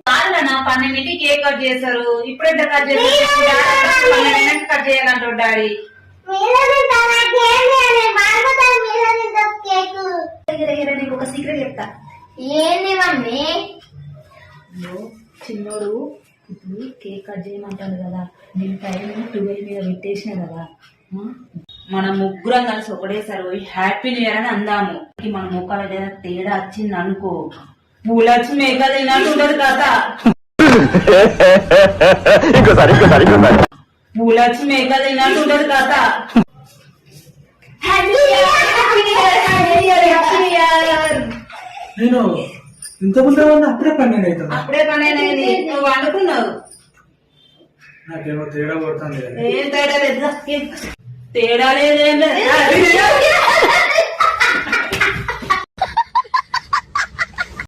కాదన్నా 12కి cake cut చేస్తారు. ఇప్పుడెంత cut చేస్తారు? 12 కట్ చేయాలంటాడు డాడీ. నీకు ఒక సీక్రెట్ చెప్తా. ఏంది మమ్మీ? చిన్నోడు ఇప్పుడు కేక్ కట్ చేయమంటాడు కదా, నేను టైం 12 మీద పెట్టేసిన కదా, మన ముగ్గురం కలిసి ఒకటేసారి పోయి హ్యాపీ న్యూ ఇయర్ అని అందాము. మన ముఖాలు ఏదైనా తేడా వచ్చింది అనుకో, పూలచ్చి మేఘ తిన్నట్టు ఉండదు కదా, పూలచ్చి మేఘ తిన్నట్టు ఉండదు కదా. నేను ఇంతకుముందు అప్పుడే 12 అవుతుంది. అప్పుడే 12 అయింది. నువ్వు అనుకున్నావు. నాకేమో తేడా కొడుతుంది. ఏం తేడా లేదు, తేడా లేదేం లేదు.